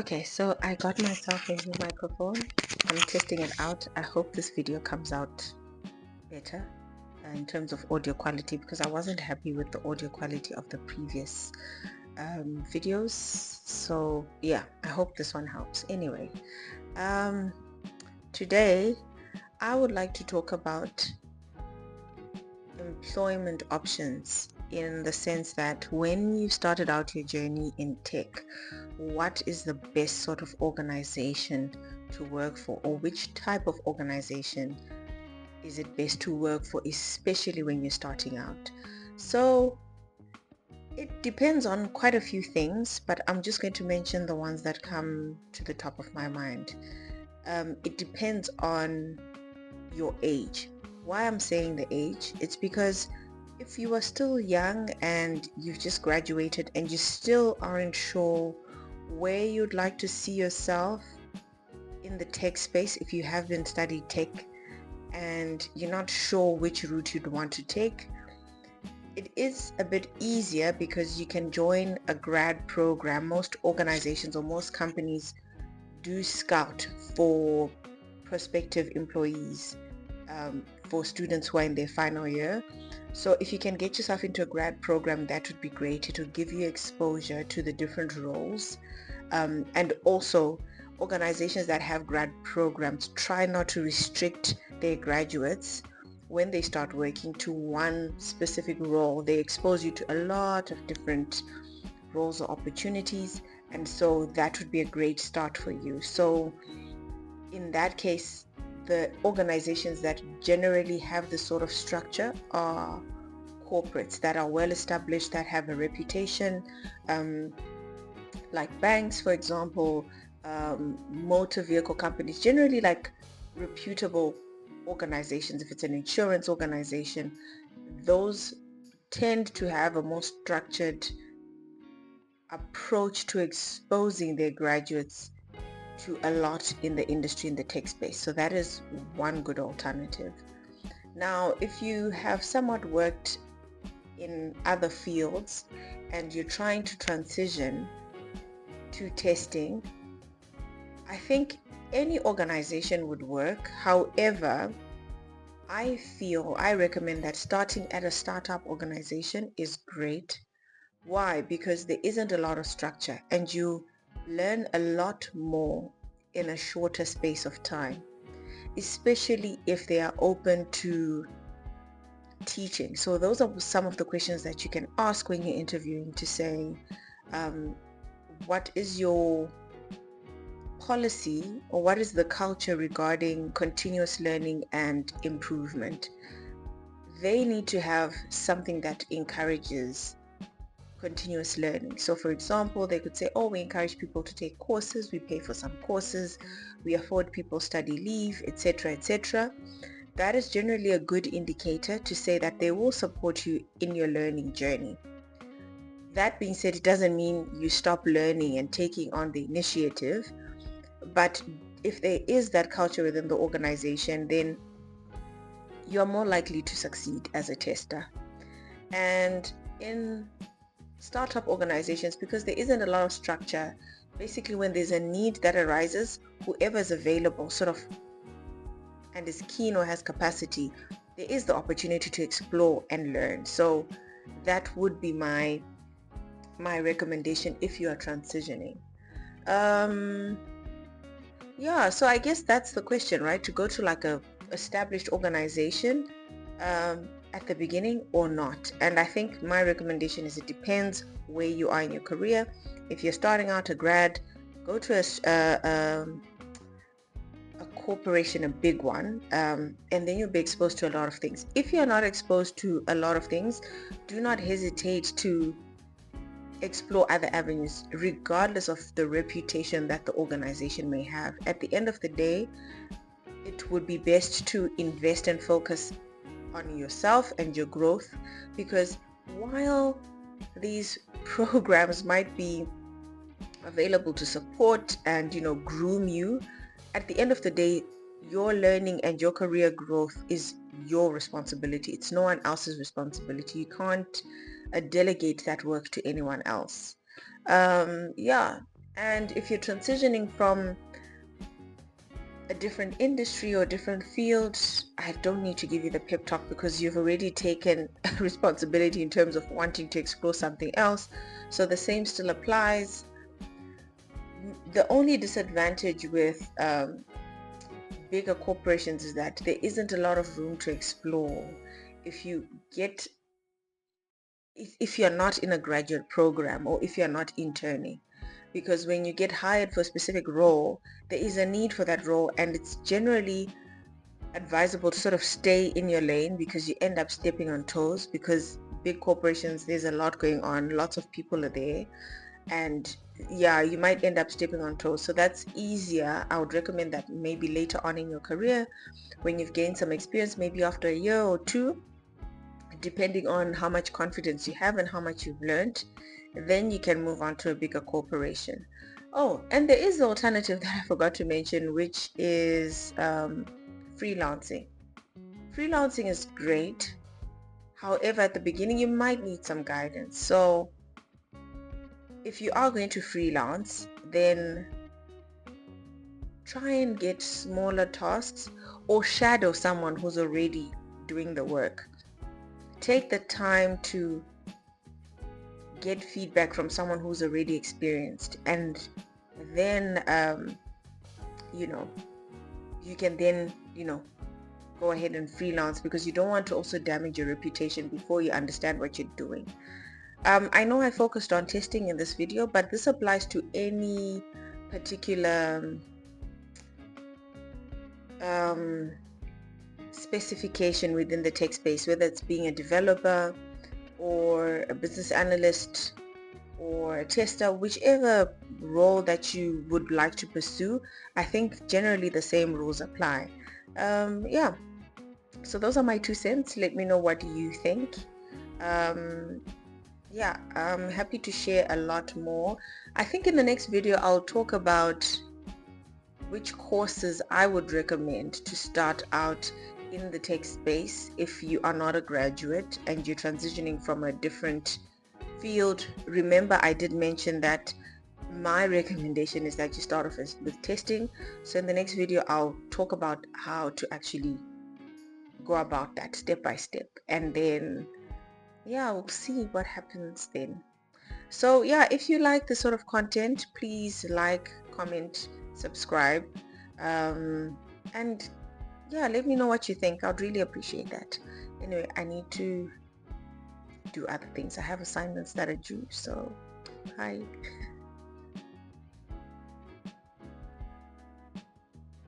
Okay, so I got myself a new microphone. I'm testing it out. I hope this video comes out better in terms of audio quality because I wasn't happy with the audio quality of the previous videos. So yeah, I hope this one helps. Anyway, today I would like to talk about employment options in the sense that when you started out your journey in tech, what is the best sort of organization to work for, or which type of organization is it best to work for, especially when you're starting out? So it depends on quite a few things, but I'm just going to mention the ones that come to the top of my mind. It depends on your age. Why I'm saying the age, it's because if you are still young and you've just graduated and you still aren't sure where you'd like to see yourself in the tech space, if you haven't studied tech and you're not sure which route you'd want to take, it is a bit easier because you can join a grad program. Most organizations or most companies do scout for prospective employees, for students who are in their final year. So if you can get yourself into a grad program, that would be great. It will give you exposure to the different roles. And also, organizations that have grad programs try not to restrict their graduates when they start working to one specific role. They expose you to a lot of different roles or opportunities, and so that would be a great start for you. So in that case, the organizations that generally have this sort of structure are corporates that are well established, that have a reputation, like banks, for example, motor vehicle companies, generally like reputable organizations. If it's an insurance organization, those tend to have a more structured approach to exposing their graduates to a lot in the industry, in the tech space. So that is one good alternative. Now, if you have somewhat worked in other fields and you're trying to transition to testing, I think any organization would work. However, I recommend that starting at a startup organization is great. Why? Because there isn't a lot of structure and you learn a lot more in a shorter space of time, especially if they are open to teaching. So those are some of the questions that you can ask when you're interviewing, to say, what is your policy or what is the culture regarding continuous learning and improvement? They need to have something that encourages continuous learning. So for example, they could say, oh, we encourage people to take courses, we pay for some courses, we afford people study leave, etc., etc. That is generally a good indicator to say that they will support you in your learning journey. That being said, it doesn't mean you stop learning and taking on the initiative, but if there is that culture within the organization, then you're more likely to succeed as a tester. And in startup organizations, because there isn't a lot of structure, basically when there's a need that arises, whoever is available sort of and is keen or has capacity, there is the opportunity to explore and learn. So that would be my recommendation if you are transitioning. Yeah, so I guess that's the question, right? To go to like a established organization at the beginning or not. And I think my recommendation is it depends where you are in your career. If you're starting out a grad, go to a corporation, a big one, and then you'll be exposed to a lot of things. If you're not exposed to a lot of things, do not hesitate to explore other avenues, regardless of the reputation that the organization may have. At the end of the day, it would be best to invest and focus on yourself and your growth, because while these programs might be available to support and groom you, at the end of the day, your learning and your career growth is your responsibility. It's no one else's responsibility. You can't delegate that work to anyone else. Yeah, And if you're transitioning from a different industry or different field, I don't need to give you the pep talk because you've already taken responsibility in terms of wanting to explore something else. So the same still applies. The only disadvantage with bigger corporations is that there isn't a lot of room to explore if you get if you're not in a graduate program or if you're not interning, because when you get hired for a specific role, there is a need for that role, and it's generally advisable to sort of stay in your lane because you end up stepping on toes, because big corporations, there's a lot going on, lots of people are there, and yeah, you might end up stepping on toes. So that's easier. I would recommend that maybe later on in your career, when you've gained some experience, maybe after a year or two, depending on how much confidence you have and how much you've learned, then you can move on to a bigger corporation. Oh, and there is the alternative that I forgot to mention, which is freelancing. Freelancing is great. However, at the beginning, you might need some guidance. So if you are going to freelance, then try and get smaller tasks or shadow someone who's already doing the work. Take the time to get feedback from someone who's already experienced, and then you know you can then go ahead and freelance, because you don't want to also damage your reputation before you understand what you're doing. I know I focused on testing in this video, but this applies to any particular specification within the tech space, whether it's being a developer or a business analyst or a tester, whichever role that you would like to pursue. I think generally the same rules apply. Yeah, so those are my 2 cents. Let me know what you think. Yeah, I'm happy to share a lot more. I think in the next video I'll talk about which courses I would recommend to start out in the tech space if you are not a graduate and you're transitioning from a different field. Remember, I did mention that my recommendation is that you start off with testing. So in the next video I'll talk about how to actually go about that step by step, and then yeah, we'll see what happens then. So yeah, if you like this sort of content, please like, comment, subscribe, and yeah, let me know what you think. I'd really appreciate that. Anyway, I need to do other things. I have assignments that are due, so bye.